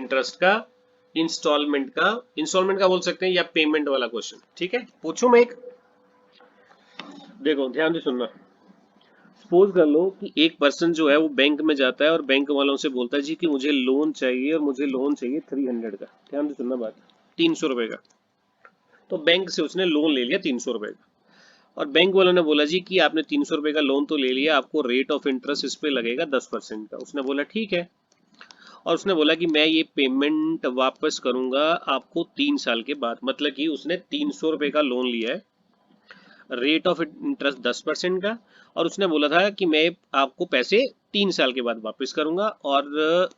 Interest का, instalment का बोल सकते हैं, या पेमेंट वाला क्वेश्चन। ठीक है, पूछूं मैं एक? देखो ध्यान से सुनना। सपोज कर लो कि एक पर्सन जो है वो बैंक में जाता है और बैंक वालों से बोलता है जी कि मुझे लोन चाहिए, और मुझे लोन चाहिए 300 का। ध्यान से सुनना बात, 300 रुपए का। तो बैंक से उसने लोन ले लिया 300 रुपए का, और बैंक वालों ने बोला जी कि आपने 300 रुपए का लोन तो ले लिया, आपको रेट ऑफ इंटरेस्ट इस पे लगेगा 10% का। उसने बोला ठीक है, और उसने बोला कि मैं ये पेमेंट वापस करूंगा आपको 3 साल के बाद। मतलब कि उसने 300 रुपए का लोन लिया है, रेट ऑफ इंटरेस्ट 10% का, और उसने बोला था कि मैं आपको पैसे 3 साल के बाद वापस करूंगा, और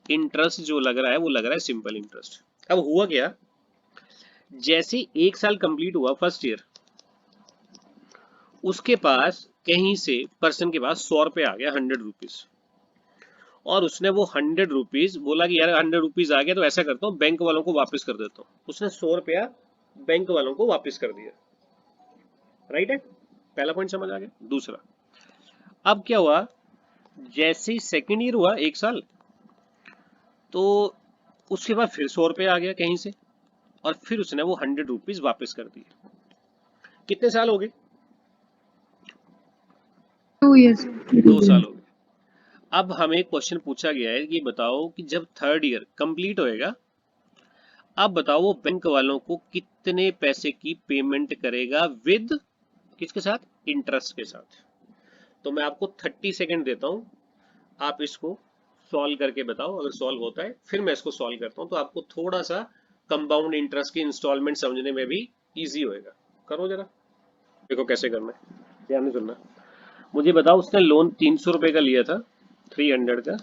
इंटरेस्ट जो लग रहा है वो लग रहा है सिंपल इंटरेस्ट। अब हुआ क्या, जैसे 1 साल कंप्लीट हुआ, फर्स्ट ईयर, उसके पास कहीं से पर्सन के पास 100 रुपये आ गया, 100 रुपीज, और उसने वो 100 रुपीज बोला कि यार 100 रुपीज आ गया, तो ऐसा करता हूँ बैंक वालों को वापस कर देता हूँ। उसने 100 रुपया बैंक वालों को वापस कर दिया। राइट है, पहला पॉइंट समझ आ गया। दूसरा, अब क्या हुआ, जैसे ही सेकेंड ईयर हुआ, 1 साल, तो उसके बाद फिर 100 रुपया आ गया कहीं से, और फिर उसने वो 100 रुपीज वापस कर दिए। कितने साल हो गए? 2 years। 2 साल हो गए। अब हमें क्वेश्चन पूछा गया है कि बताओ कि जब थर्ड ईयर कंप्लीट होएगा, अब बताओ वो बैंक वालों को कितने पैसे की पेमेंट करेगा, विद किसके साथ? इंटरेस्ट के साथ। तो मैं आपको 30 सेकेंड देता हूं, आप इसको सॉल्व करके बताओ। अगर सॉल्व होता है फिर मैं इसको सॉल्व करता हूं, तो आपको थोड़ा सा कंपाउंड इंटरेस्ट की इंस्टॉलमेंट समझने में भी इजी होएगा। करो जरा, देखो कैसे करना है, ध्यान से सुनना। मुझे बताओ, उसने लोन 300 रुपए का लिया था, 300 का,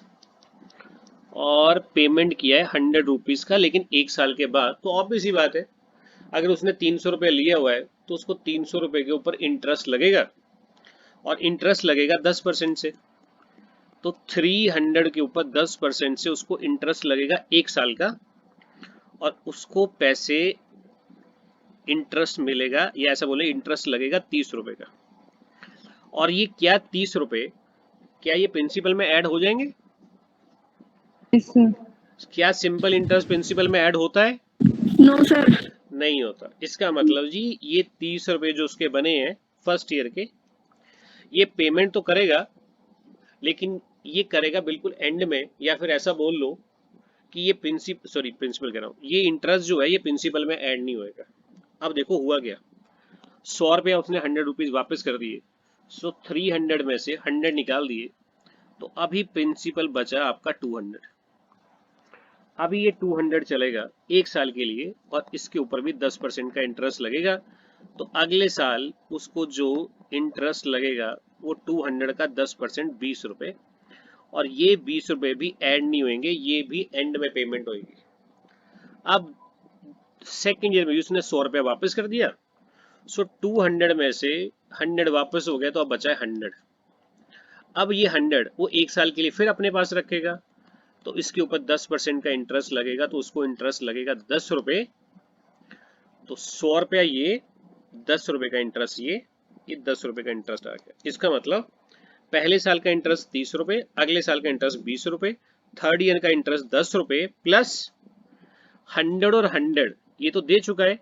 और पेमेंट किया है 100 रुपीज का, लेकिन 1 साल के बाद। तो ऑब्वियस ही बात है, अगर उसने 300 रुपये लिया हुआ है तो उसको 300 रुपये के ऊपर इंटरेस्ट लगेगा, और इंटरेस्ट लगेगा 10% से। तो 300 के ऊपर 10% से उसको इंटरेस्ट लगेगा 1 साल का, और उसको पैसे इंटरेस्ट मिलेगा, या ऐसा बोले इंटरेस्ट लगेगा 30 रुपए का। और ये क्या 30 रुपए, क्या ये प्रिंसिपल में ऐड हो जाएंगे? Yes, sir. क्या सिंपल इंटरेस्ट प्रिंसिपल में ऐड होता है? No, sir. नहीं होता। इसका मतलब जी ये 30 रुपए जो उसके बने हैं फर्स्ट ईयर के, ये पेमेंट तो करेगा, लेकिन ये करेगा बिल्कुल एंड में, या फिर ऐसा बोल लो कि ये प्रिंसिपल कह रहा हूँ, ये इंटरेस्ट जो है ये प्रिंसिपल में ऐड नहीं होएगा। अब देखो हुआ क्या, 100 रुपया उसने 100 रुपीज वापस कर दिए, सो 300 में से 100 निकाल दिए, तो अभी प्रिंसिपल बचा आपका 200। अभी ये 200 चलेगा 1 साल के लिए, और इसके ऊपर भी 10% का इंटरेस्ट लगेगा। तो अगले साल उसको जो इंटरेस्ट लगेगा वो 200 का 10% 20 रुपए, और ये 20 रुपए भी ऐड नहीं होंगे, ये भी एंड में पेमेंट होगी। अब सेकेंड ईयर में उसने 100 रुपया वापस कर दिया, सो 200 में से 100 वापस हो गया, तो अब बचा है 100। अब ये 100 वो 1 साल के लिए फिर अपने पास रखेगा, तो इसके ऊपर 10% का इंटरेस्ट लगेगा, तो उसको इंटरेस्ट लगेगा 10 रुपए। तो 100 रुपया ये, 10 रुपए का इंटरेस्ट ये 10 रुपए का इंटरेस्ट आ गया। इसका मतलब पहले साल का इंटरेस्ट 30 रुपए, अगले साल का इंटरेस्ट 20 रुपए, थर्ड ईयर का इंटरेस्ट 10 रुपए, प्लस 100 और 100 ये तो दे चुका है,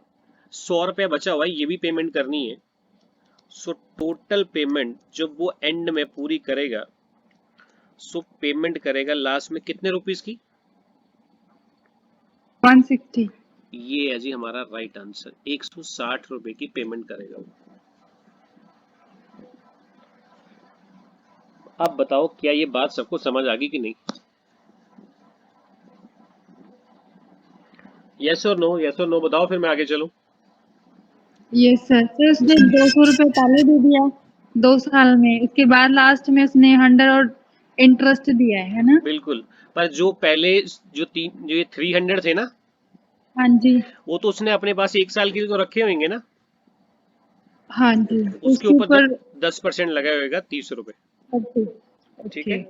100 रुपया बचा हुआ है, ये भी पेमेंट करनी है। सो टोटल पेमेंट जब वो एंड में पूरी करेगा, सो पेमेंट करेगा लास्ट में कितने रुपीस की? 160। ये है जी हमारा राइट आंसर, 160 रुपए की पेमेंट करेगा वो। अब बताओ क्या ये बात सबको समझ आ गई कि नहीं? यस और नो, यस और नो बताओ, फिर मैं आगे चलूं। Yes, sir. सर उसने 200 रुपये पहले दे दिया 2 साल में, उसके बाद लास्ट में उसने 100 और इंटरेस्ट दिया है ना? बिल्कुल, पर जो पहले जो ये 300 थे ना, हाँ जी। वो तो उसने अपने पास 1 साल के लिए तो रखे होंगे ना, हाँ जी, उसके उसके ऊपर ऊपर 10% लगा होगा 30 रुपए। ओके। ठीक ओके। है,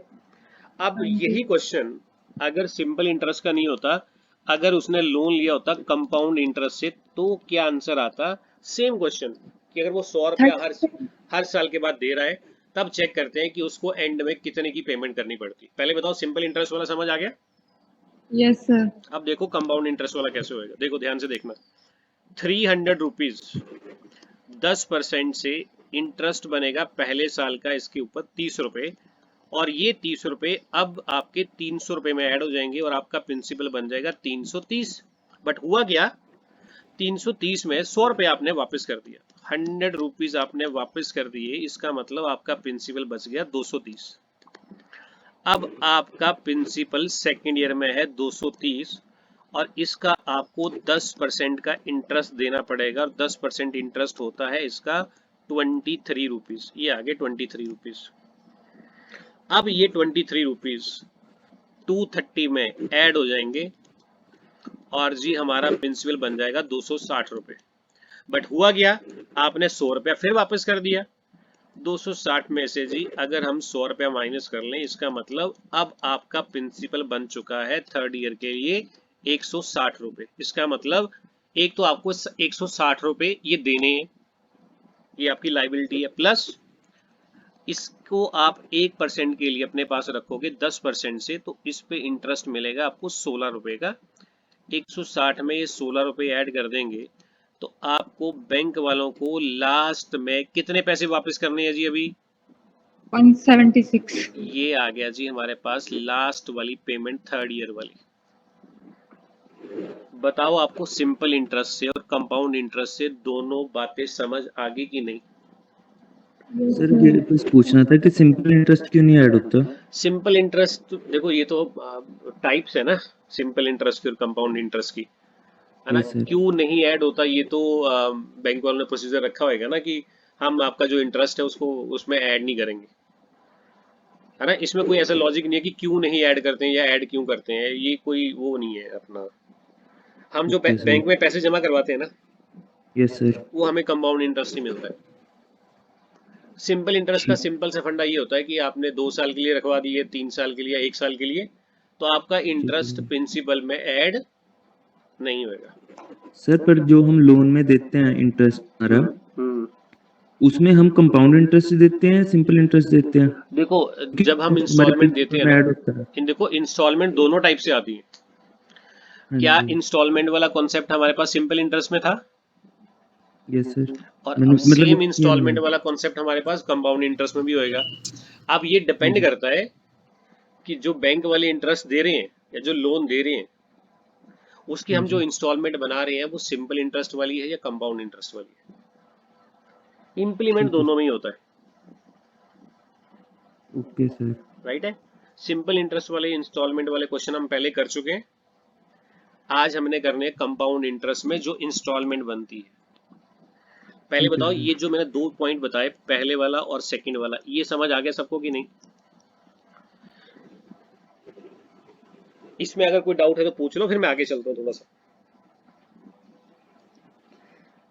अब हाँ जी। यही क्वेश्चन अगर सिंपल इंटरेस्ट का नहीं होता, अगर उसने लोन लिया होता कंपाउंड इंटरेस्ट से, तो क्या आंसर आता? सेम क्वेश्चन, कि अगर वो 100 रुपया हर साल के बाद दे रहा है, तब चेक करते हैं कि उसको एंड में कितने की पेमेंट करनी पड़ती। पहले बताओ सिंपल इंटरेस्ट वाला समझ आ गया? Yes sir. अब देखो कंपाउंड इंटरेस्ट वाला कैसे होएगा, देखो ध्यान से देखना। 300 रुपीज 10% से इंटरेस्ट बनेगा पहले साल का इसके ऊपर 30 रुपए, और ये 30 रुपए अब आपके 300 रुपए में ऐड हो जाएंगे और आपका प्रिंसिपल बन जाएगा 330। बट हुआ क्या, 330 में 100 रुपए आपने वापस कर दिया, 100 रुपीज आपने वापस कर दिए, इसका मतलब आपका प्रिंसिपल बच गया 230। अब आपका प्रिंसिपल सेकेंड ईयर में है 230, और इसका आपको 10% का इंटरेस्ट देना पड़ेगा, और 10% इंटरेस्ट होता है इसका 23 रुपीज, ये आगे 23 रुपीज। अब ये 23 रुपीज 230 में ऐड हो जाएंगे और जी हमारा प्रिंसिपल बन जाएगा 260 रुपए। बट हुआ क्या, आपने 100 रुपया फिर वापस कर दिया। 260 में से जी अगर हम 100 रुपया माइनस कर लें, इसका मतलब अब आपका प्रिंसिपल बन चुका है थर्ड ईयर के लिए 160 रुपए। इसका मतलब एक तो आपको 160 रुपए ये देने हैं, ये आपकी लाइबिलिटी है, प्लस इसको आप 1% के लिए अपने पास रखोगे 10% से, तो इस पे इंटरेस्ट मिलेगा आपको 16 रुपए का। 160 में ये 16 रुपए ऐड कर देंगे तो आपको बैंक वालों को लास्ट में कितने पैसे वापस करने हैं जी अभी, 176। ये आ गया जी हमारे पास लास्ट वाली पेमेंट थर्ड ईयर वाली। बताओ आपको सिंपल इंटरेस्ट से और कंपाउंड इंटरेस्ट से दोनों बातें समझ आ गई कि नहीं। सर ये बस पूछना था कि सिंपल इंटरेस्ट क्यों नहीं ऐड होता। सिंपल इंटरेस्ट देखो ये तो टाइप्स है ना, सिंपल इंटरेस्ट की और कंपाउंड इंटरेस्ट की, है ना। Yes sir. क्यों नहीं ऐड होता, ये तो बैंक वालों ने प्रोसीजर रखा होगा ना कि हम आपका जो इंटरेस्ट है उसको उसमें ऐड नहीं करेंगे, है ना। इसमें कोई ऐसा लॉजिक नहीं है कि क्यों नहीं ऐड करते हैं या ऐड क्यों करते हैं, ये कोई वो नहीं है अपना। हम जो ओके सर। बैंक में पैसे जमा करवाते हैं ना, यस सर। वो हमें कंपाउंड इंटरेस्ट ही मिलता है। सिंपल इंटरेस्ट का ठीक। सिंपल सा फंडा ये होता है कि आपने 2 साल के लिए रखवा दिए, 3 साल के लिए, 1 साल के लिए, तो आपका ठीक इंटरेस्ट है प्रिंसिपल में ऐड नहीं होएगा। सर, पर जो हम लोन में देते हैं इंटरेस्ट हमारा, हम्म। उसमें हम कंपाउंड इंटरेस्ट देते हैं, सिंपल इंटरेस्ट देते हैं, देखो कि जब हम हमारे इंस्टॉलमेंट देते प्रिंसिपल हैं में ना, ऐड होता है। देखो इंस्टॉलमेंट दोनों टाइप से आती है। हाँ क्या जी। इंस्टॉलमेंट वाला कॉन्सेप्ट हमारे पास सिंपल इंटरेस्ट में था, यस सर। और मैंने अब मतलब सेम ये किया नहीं इंस्टॉलमेंट है। वाला कॉन्सेप्ट हमारे पास कंपाउंड इंटरेस्ट में भी होएगा। अब ये हाँ डिपेंड जी। करता है कि जो बैंक वाले इंटरेस्ट दे रहे हैं या जो लोन दे रहे हैं, उसकी हाँ हम जो जी। इंस्टॉलमेंट बना रहे हैं वो सिंपल इंटरेस्ट वाली है या कंपाउंड इंटरेस्ट वाली है। इम्प्लीमेंट ठीक है। दोनों में ही होता है, ओके सर। राइट है। सिंपल इंटरेस्ट वाले इंस्टॉलमेंट वाले क्वेश्चन हम पहले कर चुके हैं। आज हमने करने कंपाउंड इंटरेस्ट में जो इंस्टॉलमेंट बनती है। पहले ठीक है बताओ सर। ये जो मैंने 2 पॉइंट बताए, पहले वाला और सेकंड वाला, ये समझ आ गया सबको कि नहीं। इसमें अगर कोई डाउट है तो पूछ लो, फिर मैं आगे चलता हूँ थोड़ा सा।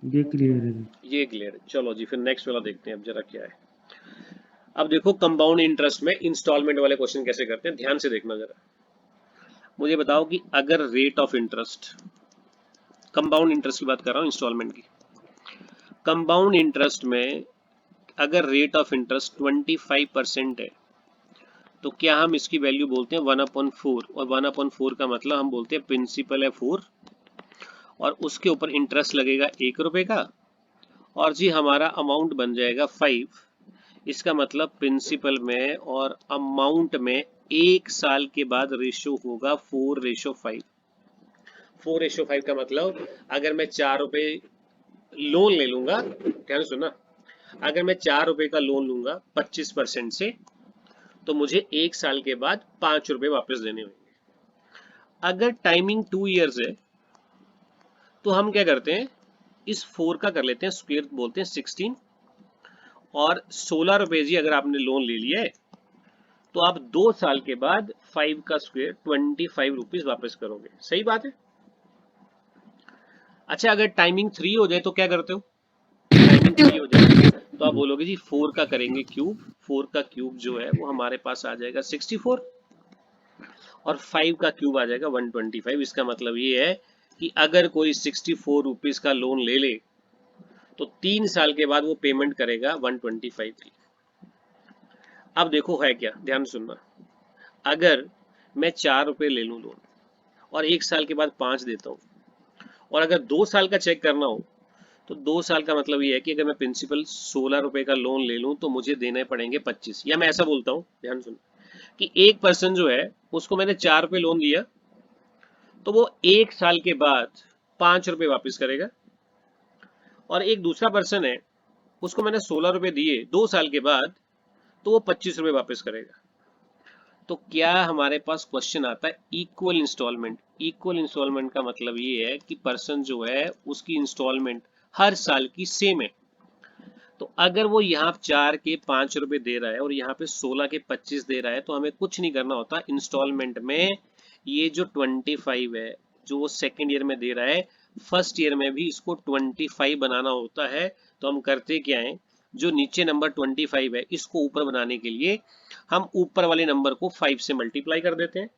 ये क्लियर है सर। ये क्लियर है, चलो जी फिर नेक्स्ट वाला देखते हैं अब जरा क्या है। अब देखो कंपाउंड इंटरेस्ट में इंस्टॉलमेंट वाले क्वेश्चन कैसे करते हैं, ध्यान से देखना जरा। मुझे बताओ कि अगर rate of interest, compound interest की बात कर रहा हूँ, इंस्टॉलमेंट की। कंपाउंड इंटरेस्ट में अगर रेट ऑफ इंटरेस्ट 25% है, तो क्या हम इसकी वैल्यू बोलते हैं 1/4, और 1/4 का मतलब हम बोलते हैं प्रिंसिपल है 4 और उसके ऊपर इंटरेस्ट लगेगा 1 रुपए का, और जी हमारा अमाउंट बन जाएगा 5। इसका मतलब प्रिंसिपल में और अमाउंट में 1 साल के बाद रेशो होगा 4:5। 4:5 का मतलब अगर मैं 4 रुपए लोन ले लूंगा, ध्यान सुनना, अगर मैं 4 रुपए का लोन लूंगा 25% से, तो मुझे 1 साल के बाद 5 रुपए वापस देने होंगे। अगर टाइमिंग 2 इयर्स है तो हम क्या करते हैं, इस 4 का कर लेते हैं स्क्वायर, बोलते हैं 16, और 16 रुपए जी अगर आपने लोन ले लिया है तो आप 2 साल के बाद 5 का स्क्वायर 25 रुपीज वापस करोगे, सही बात है। अच्छा अगर टाइमिंग 3 हो जाए तो क्या करते हो, टाइमिंग 3 हो जाए तो आप बोलोगे जी 4 का करेंगे क्यूब, 4 का क्यूब जो है वो हमारे पास आ जाएगा 64, और 5 का क्यूब आ जाएगा 125। इसका मतलब ये है कि अगर कोई 64 रुपीज का लोन ले ले तो 3 साल के बाद वो पेमेंट करेगा 125 की। अब देखो है क्या, ध्यान सुनना, अगर मैं 4 रुपए ले लूं लोन, और 1 साल के बाद 5 देता हूँ। और अगर 2 साल का चेक करना हो तो 2 साल का मतलब ये है कि अगर मैं प्रिंसिपल 16 रुपए का लोन ले लूँ तो मुझे देने पड़ेंगे 25। या मैं ऐसा बोलता हूँ, ध्यान सुन, कि एक पर्सन जो है उसको मैंने 4 रुपए लोन दिया तो वो 1 साल के बाद 5 रुपए वापस करेगा। और एक दूसरा पर्सन है, उसको मैंने 16 रुपए दिए 2 साल के बाद, तो वो 25 रुपए वापस करेगा। तो क्या हमारे पास क्वेश्चन आता है इक्वल इंस्टॉलमेंट। इक्वल इंस्टॉलमेंट का मतलब ये है कि पर्सन जो है उसकी इंस्टॉलमेंट हर साल की सेम है। तो अगर वो यहाँ 4 के 5 रुपए दे रहा है और यहाँ पे 16 के 25 दे रहा है तो हमें कुछ नहीं करना होता इंस्टॉलमेंट में। ये जो 25 है जो वो सेकेंड ईयर में दे रहा है, फर्स्ट ईयर में भी इसको 25 बनाना होता है। तो हम करते क्या है, जो नीचे नंबर 25 है इसको ऊपर बनाने के लिए हम ऊपर वाले नंबर को 5 से मल्टीप्लाई कर देते हैं।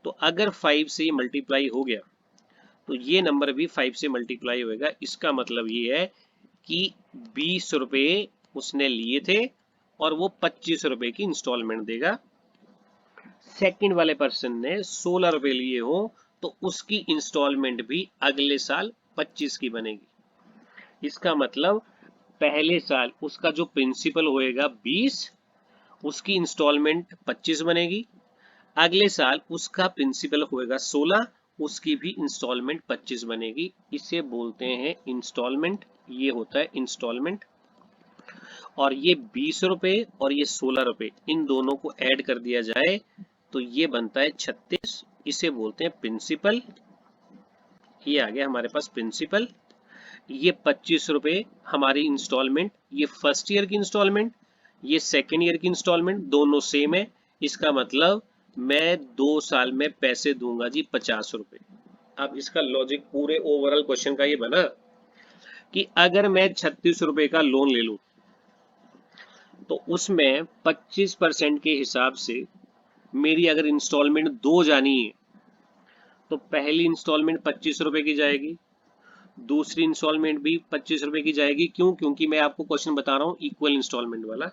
तो अगर 5 से मल्टीप्लाई हो गया तो ये नंबर भी 5 से मल्टीप्लाई होएगा। इसका मतलब ये है कि 20 रुपए उसने लिए थे और वो 25 रुपए की इंस्टॉलमेंट देगा। सेकंड वाले पर्सन ने 16 रुपए लिए हो तो उसकी इंस्टॉलमेंट भी अगले साल 25 की बनेगी। इसका मतलब पहले साल उसका जो प्रिंसिपल होएगा 20, उसकी इंस्टॉलमेंट 25 बनेगी। अगले साल उसका प्रिंसिपल होएगा 16, उसकी भी इंस्टॉलमेंट 25 बनेगी। इसे बोलते हैं इंस्टॉलमेंट। ये होता है इंस्टॉलमेंट। और ये 20 रुपए और ये 16 रुपए, इन दोनों को ऐड कर दिया जाए तो ये बनता है 36। इसे बोलते हैं प्रिंसिपल। ये आ गया हमारे पास प्रिंसिपल। ये 25 रुपए हमारी इंस्टॉलमेंट, ये फर्स्ट ईयर की इंस्टॉलमेंट, ये सेकेंड ईयर की इंस्टॉलमेंट, दोनों सेम है। इसका मतलब मैं 2 साल में पैसे दूंगा जी 50 रुपए। अब इसका लॉजिक पूरे ओवरऑल क्वेश्चन का ये बना कि अगर मैं 36 रुपए का लोन ले लूं तो उसमें 25% के हिसाब से मेरी अगर इंस्टॉलमेंट 2 जानी है तो पहली इंस्टॉलमेंट 25 रुपए की जाएगी, दूसरी इंस्टॉलमेंट भी 25 रुपए की जाएगी। क्यों? क्योंकि मैं आपको क्वेश्चन बता रहा हूँ इक्वल इंस्टॉलमेंट वाला।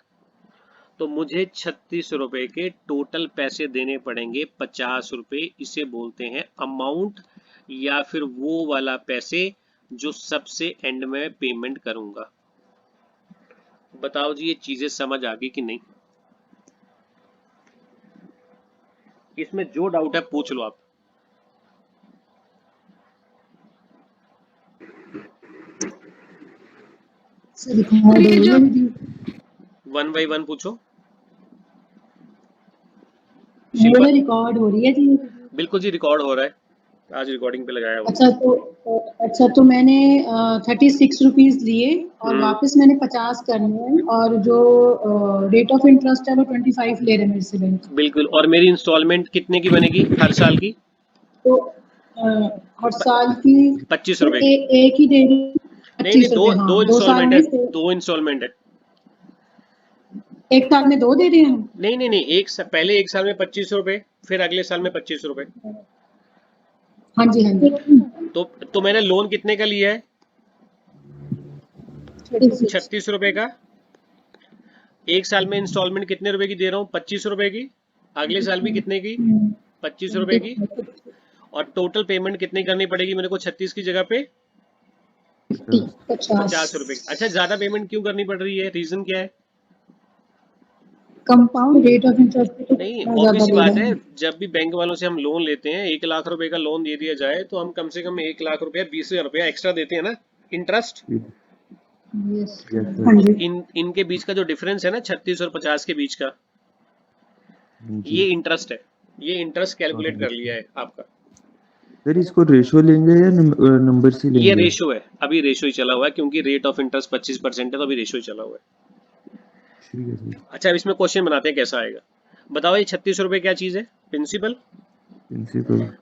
तो मुझे 36 रुपए के टोटल पैसे देने पड़ेंगे 50 रुपए। इसे बोलते हैं अमाउंट, या फिर वो वाला पैसे जो सबसे एंड में पेमेंट करूंगा। बताओ जी ये चीजें समझ आ गई कि नहीं? इसमें जो डाउट है पूछ लो आप। वन बाई वन पूछो। बोले रिकॉर्ड हो रही है जी। बिल्कुल जी रिकॉर्ड हो रहा है, आज रिकॉर्डिंग पे लगाया हुआ। अच्छा तो मैंने 36 रुपीज लिए और वापस मैंने 50 करने हैं और जो रेट ऑफ इंटरेस्ट है वो 25 ले रहे हैं मेरे से बैंक। बिल्कुल। और मेरी इंस्टॉलमेंट कितने की बनेगी हर साल की? तो हर साल की 25 तो रुपए की। एक ही दे रही। नहीं, दो हाँ, दो 2 साल इंस्टॉलमेंट है, में 2 इंस्टॉलमेंट है। एक साल में 2 दे रहे हैं। नहीं, पहले एक साल में 25 रुपए, फिर अगले साल में 25 रुपए। हाँ जी हाँ जी। तो मैंने लोन कितने का लिया है? 36 रुपए का। एक साल में इंस्टॉलमेंट कितने रुपए की दे रहा हूँ? 25 रुपए की। अगले साल भी कितने की? 25 रुपए की। और टोटल पेमेंट कितनी करनी पड़ेगी मेरे को 36 की जगह पे? 50 रुपए की। अच्छा, ज्यादा पेमेंट क्यों करनी पड़ रही है? रीजन क्या है? कंपाउंड रेट ऑफ इंटरेस्ट नहीं, ऑब्वियस सी बात है, जब भी बैंक वालों से हम लोन लेते हैं 1 लाख रुपए का लोन दे दिया जाए तो हम कम से कम 1 लाख रुपया 20,000 रुपया एक्स्ट्रा देते हैं ना, इंटरेस्ट। तो इनके बीच का जो डिफरेंस है ना 36 और 50 के बीच का, ये इंटरेस्ट है। ये इंटरेस्ट कैलकुलेट कर लिया है आपका। सर इसको रेशो लेंगे या नंबर से लेंगे? ये रेशो है, अभी रेशो ही चला हुआ है क्योंकि रेट ऑफ इंटरेस्ट 25% है तो अभी रेशो ही चला हुआ है। अच्छा, अब इसमें क्वेश्चन बनाते हैं कैसा आएगा। बताओ ये 36 रुपए क्या चीज है? प्रिंसिपल।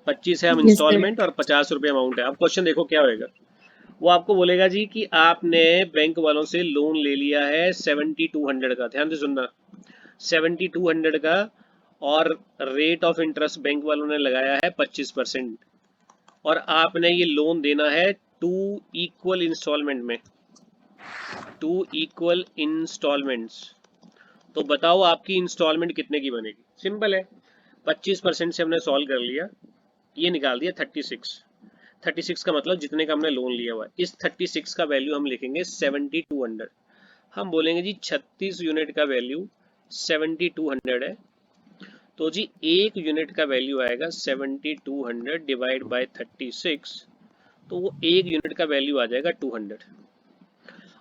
25 है हम इंस्टॉलमेंट और 50 रुपए अमाउंट है। अब क्वेश्चन देखो क्या होएगा। वो आपको बोलेगा जी कि आपने बैंक वालों से लोन ले लिया है 7200 का, ध्यान से सुनना, 7200 का, और रेट ऑफ इंटरेस्ट बैंक वालों ने लगाया है 25%, और आपने ये लोन देना है 2 इक्वल इंस्टॉलमेंट में, 2 इक्वल इंस्टॉलमेंट्स। तो बताओ आपकी इंस्टॉलमेंट कितने की बनेगी? सिंपल है, 25% से हमने सॉल्व कर लिया। ये निकाल दिया 36। 36 का मतलब जितने का हमने लोन लिया हुआ है। इस 36 का वैल्यू हम लिखेंगे 7200। हम बोलेंगे जी 36 यूनिट का वैल्यू 7200 है, तो जी एक यूनिट का वैल्यू आएगा 7200 डिवाइड बाय 36, तो वो एक यूनिट का वैल्यू आ जाएगा 200।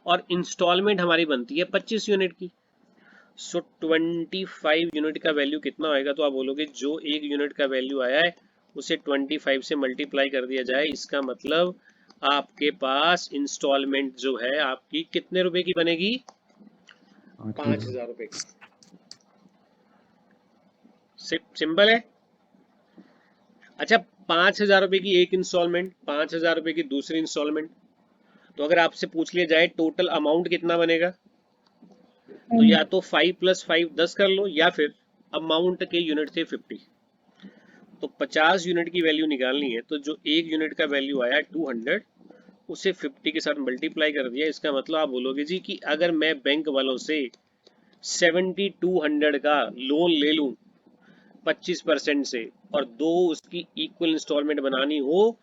और इंस्टॉलमेंट हमारी बनती है 25 यूनिट की, सो 25 यूनिट का वैल्यू कितना होएगा, तो आप बोलोगे जो एक यूनिट का वैल्यू आया है उसे 25 से मल्टीप्लाई कर दिया जाए। इसका मतलब आपके पास इंस्टॉलमेंट जो है आपकी कितने रुपए की बनेगी, 5000 रुपए की। सिंपल है। अच्छा, 5000 रुपए की एक इंस्टॉलमेंट, 5000 रुपए की दूसरी इंस्टॉलमेंट, तो अगर आपसे पूछ लिया जाए टोटल अमाउंट कितना बनेगा, तो या तो 5 + 5 10 कर लो, या फिर अमाउंट के यूनिट थे 50, तो 50 यूनिट की वैल्यू निकालनी है, तो जो एक यूनिट का वैल्यू आया 200 उसे 50 के साथ मल्टीप्लाई कर दिया। इसका मतलब आप बोलोगे जी कि अगर मैं बैंक वालों से 7200 का लोन ले लूं 25% से और दो उसकी इक्वल इंस्टॉलमेंट बनानी हो,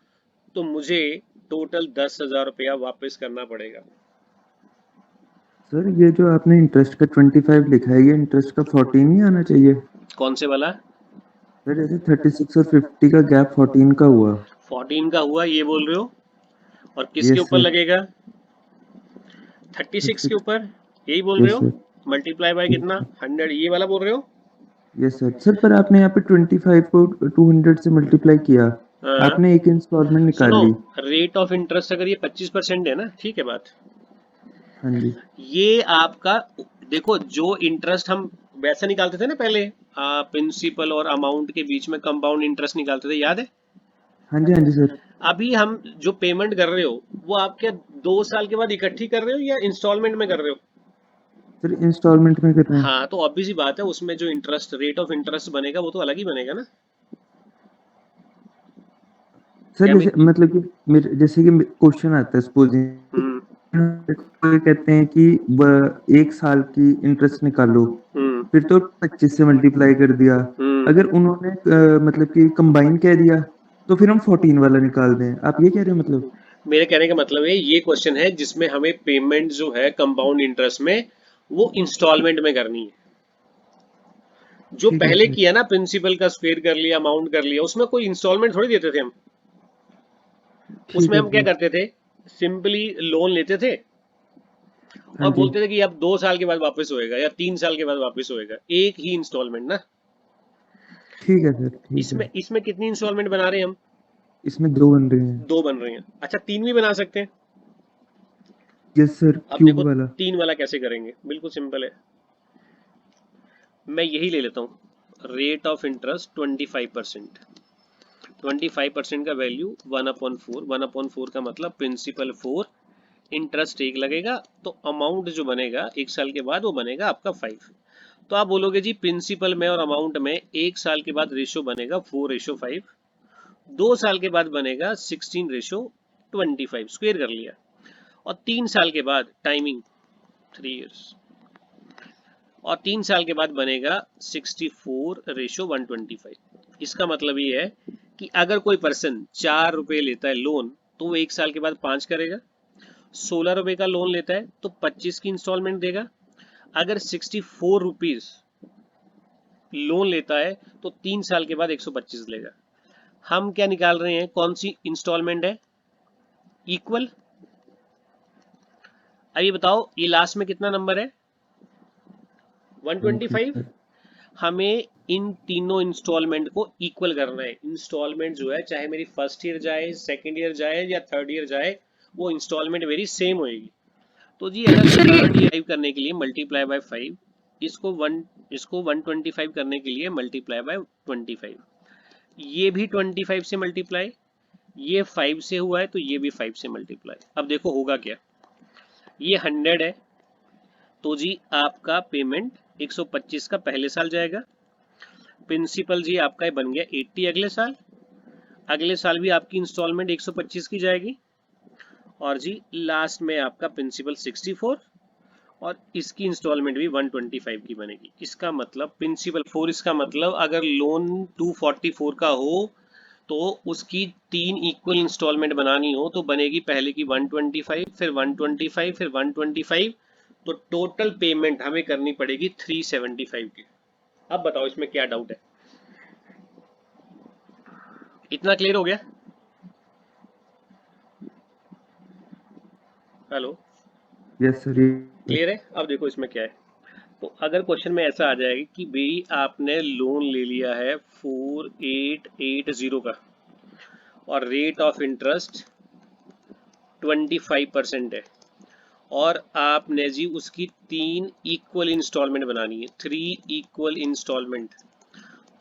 तो मुझे टोटल 10,000 रुपया वापस करना पड़ेगा। सर ये जो आपने इंटरेस्ट का 25 लिखा है, ये इंटरेस्ट का 14 नहीं आना चाहिए? कौन से वाला? सर जैसे 36 और 50 का गैप 14 का हुआ। 14 का हुआ ये बोल रहे हो, और किसके यस ऊपर सर। लगेगा? 36 के 36। ऊपर, यही बोल रहे यस हो? सर। मल्टीप्लाई बाय कितना, 100, ये वाला बोल रहे हो? Yes sir. सर पर आपने यहाँ पे 25 को 200 से मल्टीप्लाई किया, हाँ, आपने एक इंस्टॉलमेंट सुनो, निकाल ली। रेट ऑफ इंटरेस्ट अगर ये 25% है ना, ठीक है बात, हाँ जी। ये आपका, देखो जो इंटरेस्ट हम वैसे निकालते थे ना पहले, प्रिंसिपल और अमाउंट के बीच में कंपाउंड इंटरेस्ट निकालते थे, याद है? हाँ जी सर। अभी हम जो पेमेंट कर रहे हो वो आप क्या 2 साल के बाद इकट्ठी कर रहे हो या इंस्टॉलमेंट में कर रहे हो? सर इंस्टॉलमेंट में कर रहे हैं। हाँ, तो ऑब्वियस सी बात है, उसमें जो इंटरेस्ट, रेट ऑफ इंटरेस्ट बनेगा वो तो अलग ही बनेगा ना। सर क्या जैसे मतलब कि मेरे जैसे कि क्वेश्चन आता है, सपोजिंग हम्म कोई कहते हैं कि एक साल की इंटरेस्ट निकालो, हम्म फिर तो 25 से मल्टीप्लाई कर दिया। हम्म अगर उन्होंने मतलब कि कंबाइन कह दिया, तो फिर हम 14 वाला निकाल दें, आप ये कह रहे हैं मतलब? मेरे कहने का मतलब है ये क्वेश्चन है जिसमें हमें पेमेंट जो है कंपाउंड इंटरेस्ट में वो इंस्टॉलमेंट में करनी है। जो ठीक है पहले सर। किया ना, प्रिंसिपल का स्क्वायर कर लिया, अमाउंट कर लिया, उसमें कोई इंस्टॉलमेंट थोड़ी देते थे हम। ठीक उसमें है हम क्या सर। करते थे, सिंपली लोन लेते थे हाँ और जी। बोलते थे कि अब 2 साल के बाद वापस होएगा या 3 साल के बाद वापस होएगा, एक ही इंस्टॉलमेंट ना। ठीक है सर। ठीक है। इसमें इसमें कितनी इंस्टॉलमेंट बना रहे हैं हम? इसमें 2 बन रहे हैं। 2 बन रही हैं। अच्छा, 3 भी बना सकते हैं। यस सर, अब क्यूब देखो वाला। 3 वाला कैसे करेंगे, बिल्कुल सिंपल है। मैं यही ले लेता हूँ, रेट ऑफ इंटरेस्ट 25%। 25% का वैल्यू 1/4, 1/4 का मतलब प्रिंसिपल 4, इंटरेस्ट 1 लगेगा, तो अमाउंट जो बनेगा 1 साल के बाद वो बनेगा आपका 5। तो आप बोलोगे जी प्रिंसिपल में और अमाउंट में 1 साल के बाद रेशो बनेगा 4:5, 2 साल के बाद बनेगा 16:25, स्क्वायर कर लिया, और 3 साल के बाद टाइमिंग 3 इयर्स, और 3 साल के बाद बनेगा 64:125। इसका मतलब ये है कि अगर कोई पर्सन 4 रुपए लेता है लोन, तो वो 1 साल के बाद 5 करेगा। 16 रुपए का लोन लेता है तो 25 की इंस्टॉलमेंट देगा। अगर 64 रुपीज लोन लेता है तो 3 साल के बाद 125 लेगा। हम क्या निकाल रहे हैं, कौन सी इंस्टॉलमेंट है, इक्वल। अब ये बताओ ये लास्ट में कितना नंबर है, 125। हमें इन तीनों इंस्टॉलमेंट को इक्वल करना है। इंस्टॉलमेंट जो है चाहे मेरी फर्स्ट ईयर जाए, सेकंड ईयर जाए या थर्ड ईयर जाए, वो इंस्टॉलमेंट मेरी सेम होएगी। तो जी अगर थर्ड ईयर करने के लिए मल्टीप्लाई बाय 5, इसको 125 करने के लिए मल्टीप्लाई बाय 25, ये भी 25 से मल्टीप्लाई, ये 5 से हुआ है तो ये भी 5 से मल्टीप्लाई। अब देखो होगा क्या, ये 100 है, तो जी आपका पेमेंट 125 का पहले साल जाएगा, प्रिंसिपल जी आपका बन गया 80 अगले साल भी आपकी इंस्टॉलमेंट 125 की जाएगी, और जी लास्ट में आपका प्रिंसिपल 64, और इसकी इंस्टॉलमेंट भी 125 की बनेगी। इसका मतलब प्रिंसिपल 4, इसका मतलब अगर लोन 244 का हो तो उसकी 3 इक्वल इंस्टॉलमेंट बनानी हो तो बनेगी पहले की 125, फिर 125, फिर 125, तो टोटल पेमेंट हमें करनी पड़ेगी 375 की। अब बताओ इसमें क्या डाउट है? इतना क्लियर हो गया? Hello, yes sir. क्लियर है? अब देखो इसमें क्या है। तो अगर क्वेश्चन में ऐसा आ जाएगा कि भाई आपने लोन ले लिया है 4880 का और रेट ऑफ इंटरेस्ट 25% है, और आपने जी उसकी 3 इक्वल इंस्टॉलमेंट बनानी है, 3 इक्वल इंस्टॉलमेंट,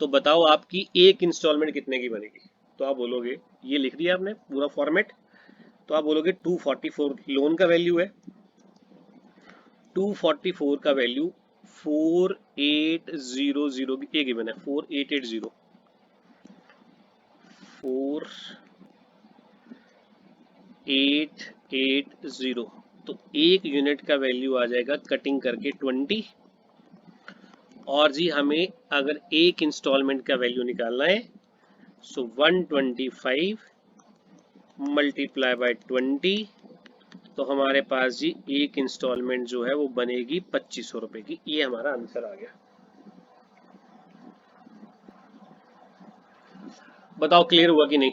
तो बताओ आपकी एक इंस्टॉलमेंट कितने की बनेगी? तो आप बोलोगे, ये लिख दिया आपने पूरा फॉर्मेट, तो आप बोलोगे 244 लोन का वैल्यू है, 244 का वैल्यू 4800 की एक गिवन है, 4880 4880, तो एक यूनिट का वैल्यू आ जाएगा कटिंग करके 20, और जी हमें अगर एक इंस्टॉलमेंट का वैल्यू निकालना है, सो 125 मल्टीप्लाई बाय 20, तो हमारे पास जी एक इंस्टॉलमेंट जो है वो बनेगी 2500 रुपए की। ये हमारा आंसर आ गया। बताओ क्लियर हुआ कि नहीं?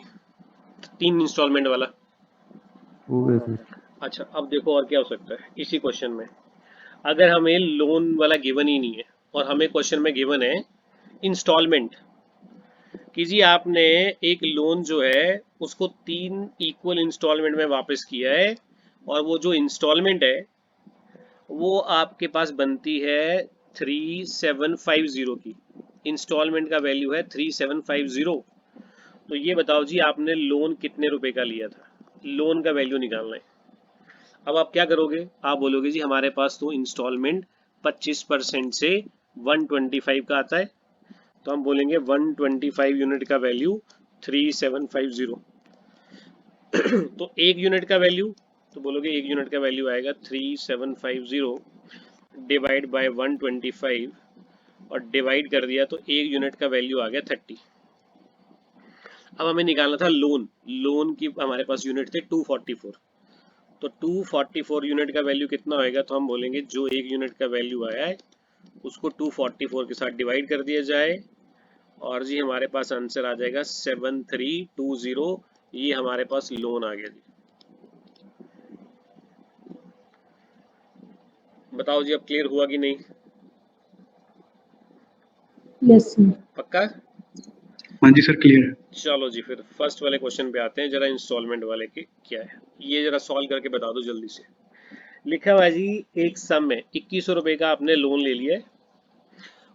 3 इंस्टॉलमेंट वाला। हो गया सर। अच्छा, अब देखो और क्या हो सकता है इसी क्वेश्चन में। अगर हमें लोन वाला गिवन ही नहीं है और हमें क्वेश्चन में गिवन है इंस्टॉलमेंट कि जी आपने एक लोन जो है उसको 3 इक्वल इंस्टॉलमेंट में वापस किया है, और वो जो इंस्टॉलमेंट है वो आपके पास बनती है 3750 की। इंस्टॉलमेंट का वैल्यू है 3750। तो ये बताओ जी आपने लोन कितने रुपए का लिया था? लोन का वैल्यू निकालना है। अब आप क्या करोगे? आप बोलोगे जी हमारे पास तो इंस्टॉलमेंट 25% से 125 का आता है, तो हम बोलेंगे 125 यूनिट का वैल्यू 3750। तो एक यूनिट का वैल्यू, तो बोलोगे एक यूनिट का वैल्यू आएगा 3750 डिवाइड बाय 125, और डिवाइड कर दिया तो एक यूनिट का वैल्यू आ गया 30। अब हमें निकालना था लोन। लोन की हमारे पास यूनिट थे 244, तो 244 यूनिट का वैल्यू कितना होएगा? तो हम बोलेंगे जो एक यूनिट का वैल्यू आया है उसको 244 के साथ डिवाइड कर दिया जाए, और जी हमारे पास आंसर आ जाएगा 7320। ये हमारे पास लोन आ गया जी। बताओ जी अब क्लियर हुआ कि नहीं? Yes sir. पक्का? हाँ जी सर, क्लियर है। चलो जी फिर फर्स्ट वाले क्वेश्चन पे आते हैं, जरा इंस्टॉलमेंट वाले के क्या है ये जरा सॉल्व करके बता दो जल्दी से। लिखा हुआ है जी एक सम में 2100 रुपए का आपने लोन ले लिया है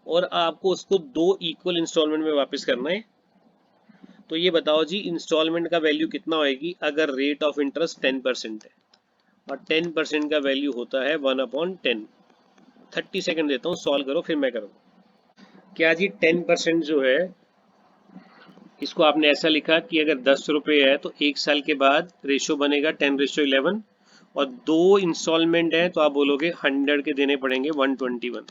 और आपको उसको 2 इक्वल इंस्टॉलमेंट में वापस करना है। तो ये बताओ जी इंस्टॉलमेंट का वैल्यू कितना होएगी अगर रेट ऑफ इंटरेस्ट 10% है, और 10% का वैल्यू होता है 1/10। 30 सेकंड देता हूँ, सॉल्व करो फिर मैं करूँगा। क्या जी 10% जो है इसको आपने ऐसा लिखा कि अगर 10 रुपये है तो एक साल के बाद रेशो बनेगा 10:11, और 2 इंस्टॉलमेंट है तो आप बोलोगे 100 के देने पड़ेंगे 121।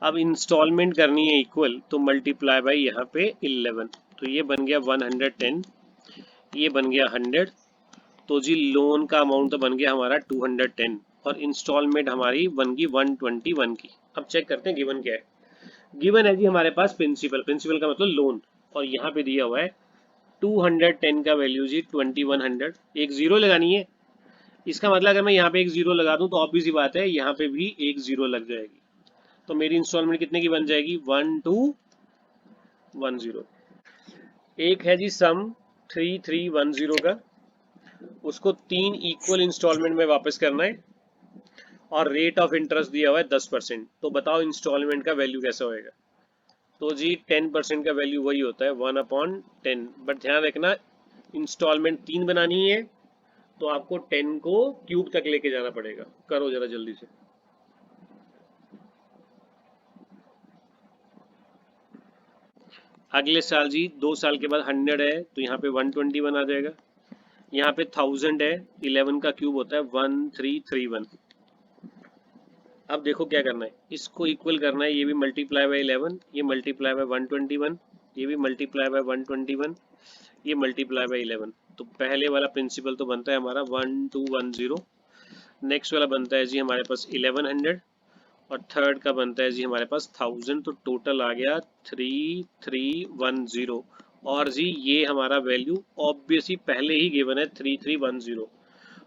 अब इंस्टॉलमेंट करनी है इक्वल, तो मल्टीप्लाई बाय यहाँ पे 11, तो ये बन गया 110, ये बन गया 100, तो जी लोन का अमाउंट तो बन गया हमारा 210, और इंस्टॉलमेंट हमारी बन गई 121 की। अब चेक करते हैं गिवन क्या है। गिवन है जी हमारे पास प्रिंसिपल, प्रिंसिपल का मतलब लोन, और यहाँ पे दिया हुआ है 210 का वैल्यू जी 2100, एक जीरो लगानी है। इसका मतलब अगर मैं यहाँ पे एक जीरो लगा दूं तो ऑब्वियस सी बात है यहाँ पे भी एक जीरो लग जाएगी, तो मेरी इंस्टॉलमेंट कितने की बन जाएगी? 1210। एक है जी सम 3310 का, उसको 3 इक्वल इंस्टॉलमेंट में वापस करना है, और रेट ऑफ इंटरेस्ट दिया हुआ है 10%। तो बताओ इंस्टॉलमेंट का वैल्यू कैसा होएगा? तो जी 10% का वैल्यू वही होता है 1/10, बट ध्यान रखना इंस्टॉलमेंट 3 बनानी है तो आपको 10 को क्यूब तक लेके जाना पड़ेगा। करो जरा जल्दी से। अगले साल जी 2 साल के बाद 100 है तो यहाँ पे 121 आ जाएगा, यहाँ पे 1000 है, 11 का क्यूब होता है 1331। अब देखो क्या करना है, इसको इक्वल करना है, ये भी मल्टीप्लाई बाय 11, ये मल्टीप्लाई बाय 121, ये भी मल्टीप्लाई बाय 121, ये मल्टीप्लाई बाय 11। तो पहले वाला प्रिंसिपल तो बनता है हमारा 1210, नेक्स्ट वाला बनता है जी हमारे पास 1100 और थर्ड का बनता है जी हमारे पास 1000। तो टोटल आ गया 3310 और जी ये हमारा वैल्यू ऑब्वियसली पहले ही गिवन है 3310।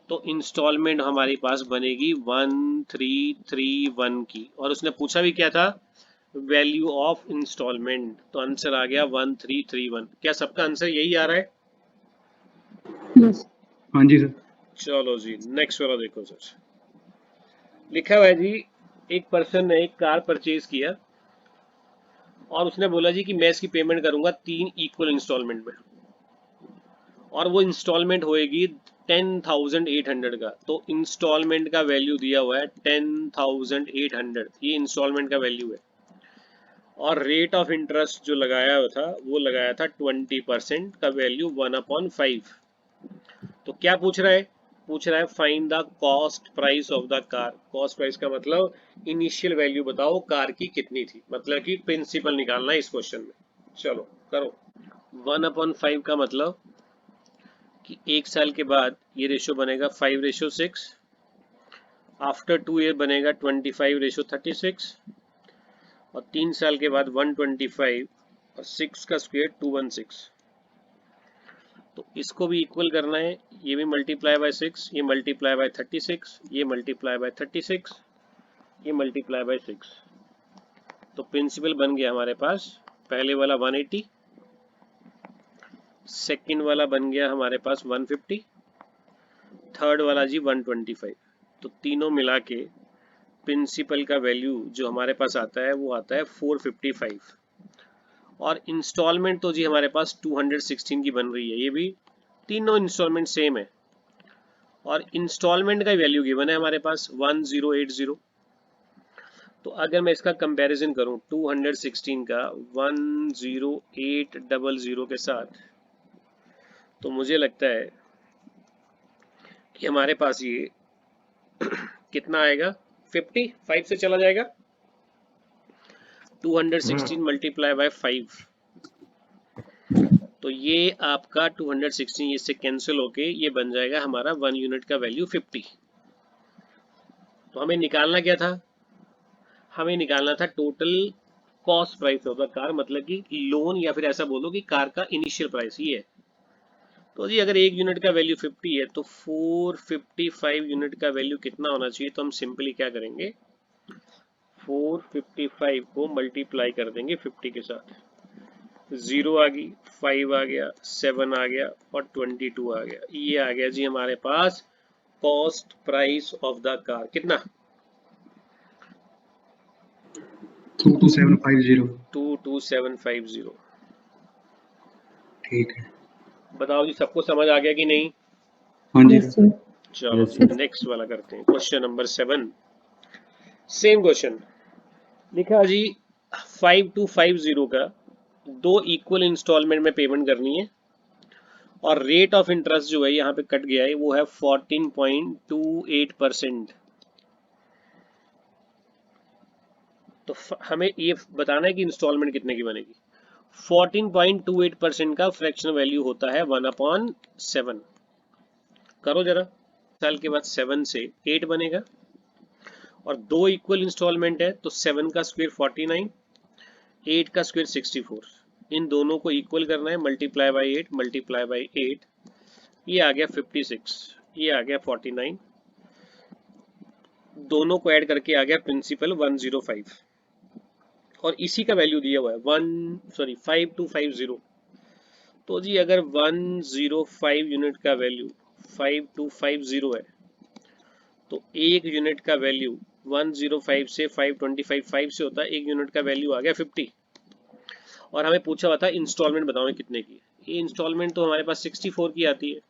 तो इंस्टॉलमेंट हमारे पास बनेगी 1331 की, और उसने पूछा भी क्या था, वैल्यू ऑफ इंस्टॉलमेंट। तो आंसर आ गया 1331। क्या सबका आंसर यही आ रहा है? यस हाँ जी सर। चलो जी नेक्स्ट वाला देखो सर। लिखा हुआ है जी एक पर्सन ने एक कार परचेज किया और उसने बोला जी कि मैं इसकी पेमेंट करूंगा 3 इक्वल इंस्टॉलमेंट में, और वो इंस्टॉलमेंट होएगी 10,800 का। तो इंस्टॉलमेंट का वैल्यू दिया हुआ है 10,800, ये इंस्टॉलमेंट का वैल्यू है। और रेट ऑफ इंटरेस्ट जो लगाया हुआ था वो लगाया था 20% का वैल्यू 1/5। तो क्या पूछ रहा है? पूछ रहा है find the cost price of the car. Cost price का मतलब इनिशियल वैल्यू बताओ कार की कितनी थी, मतलब कि प्रिंसिपल निकालना है इस क्वेश्चन में। चलो करो। 1/5 का मतलब कि 1 साल के बाद ये रेशो बनेगा 5:6, आफ्टर 2 ईयर बनेगा 25:36, और 3 साल के बाद 125 और 6 का स्क्वायर 216। तो इसको भी इक्वल करना है, ये भी मल्टीप्लाई बाय 6, ये मल्टीप्लाई बाय 36, ये मल्टीप्लाई बाय 36, ये मल्टीप्लाई बाय 6। तो प्रिंसिपल बन गया हमारे पास पहले वाला 180, सेकंड वाला बन गया हमारे पास 150, थर्ड वाला जी 125। तो तीनों मिला के प्रिंसिपल का वैल्यू जो हमारे पास आता है वो आता है 455। और इंस्टॉलमेंट तो जी हमारे पास 216 की बन रही है, ये भी तीनों इंस्टॉलमेंट सेम है। और इंस्टॉलमेंट का वैल्यू गिवन है हमारे पास 1080। तो अगर मैं इसका कंपैरिजन करूं 216 का 10800 के साथ, तो मुझे लगता है कि हमारे पास ये कितना आएगा, 55 से चला जाएगा। 216 मल्टीप्लाई बाय 5, तो ये आपका 216 इससे कैंसिल होके ये बन जाएगा हमारा 1 यूनिट का वैल्यू 50। तो हमें निकालना क्या था? हमें निकालना था total cost price of the car, मतलब कि लोन या फिर ऐसा बोलो कि कार का इनिशियल प्राइस ही है। तो जी अगर 1 यूनिट का वैल्यू 50 है तो 455 यूनिट का वैल्यू कितना होना चाहिए? तो हम सिंपली क्या करेंगे, 455 को मल्टीप्लाई कर देंगे 50 के साथ। 0 आ गई, 5 आ गया, 7 आ गया और 22 आ गया। ये आ गया जी हमारे पास cost price of the car. कितना? 22750। 22750। ठीक है। बताओ जी सबको समझ आ गया कि नहीं? हाँ जी यस सर। सर चलो Yes, sir. नेक्स्ट वाला करते हैं, क्वेश्चन नंबर 7। सेम क्वेश्चन लिखा जी 5250 का 2 इक्वल इंस्टॉलमेंट में पेमेंट करनी है, और रेट ऑफ इंटरेस्ट जो है यहाँ पे कट गया है वो है 14.28%। तो हमें ये बताना है कि इंस्टॉलमेंट कितने की बनेगी। 14.28% का फ्रैक्शन वैल्यू होता है 1/7। करो जरा, साल के बाद 7 से 8 बनेगा, और 2 इक्वल इंस्टॉलमेंट है तो 7 का स्क्वायर 49, 8 का स्क्वायर 64। इन दोनों को इक्वल करना है, मल्टीप्लाई बाय 8 मल्टीप्लाई बाय 8, ये आ गया 56, ये आ गया 49, दोनों को ऐड करके आ गया प्रिंसिपल 105, और इसी का वैल्यू दिया हुआ है 5250। तो जी अगर 105 यूनिट का वैल्यू 5250 है तो एक यूनिट का वैल्यू 105 से 525 से होता है, एक यूनिट का वैल्यू आ गया 50। और हमें पूछा हुआ था इंस्टॉलमेंट बताओ कितने की। ये इंस्टॉलमेंट तो हमारे पास 64 की आती है,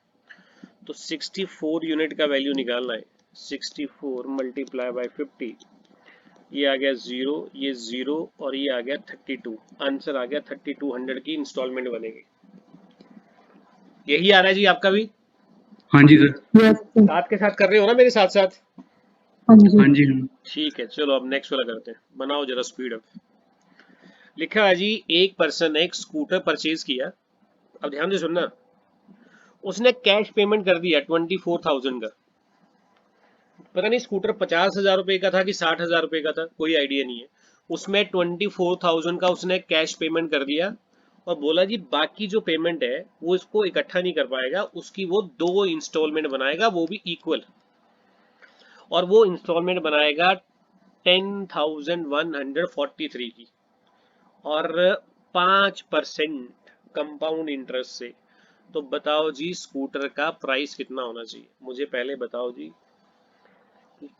तो 64 यूनिट का वैल्यू निकालना है। 64 मल्टीप्लाई बाय 50, ये आ गया 0, ये 0 और ये आ गया 32। आंसर आ गया 3200 की इंस्टॉलमेंट बनेगी। यही आ रहा है जी आपका भी? हाँ जी सर। यस सर साथ के साथ कर रहे हो ना मेरे साथ साथ? हाँ जी हाँ जी हाँ। ठीक है चलो अब नेक्स्ट वाला करते हैं, बनाओ जरा स्पीड अप। लिखा है जी एक पर्सन ने एक स्कूटर परचेज किया अब ध्यान से सुनना, उसने कैश पेमेंट कर दिया 24,000 का। पता नहीं स्कूटर 50,000 रुपए का था कि 60,000 रुपए का था, कोई आइडिया नहीं है। उसमें 24,000 का उसने कैश पेमेंट कर दिया और बोला जी बाकी जो पेमेंट है वो इसको इकट्ठा नहीं कर पाएगा, उसकी वो 2 इंस्टॉलमेंट बनाएगा, वो भी इक्वल। और वो इंस्टॉलमेंट बनाएगा 10,143 की और 5% कंपाउंड इंटरेस्ट से। तो बताओ जी स्कूटर का प्राइस कितना होना चाहिए? मुझे पहले बताओ जी,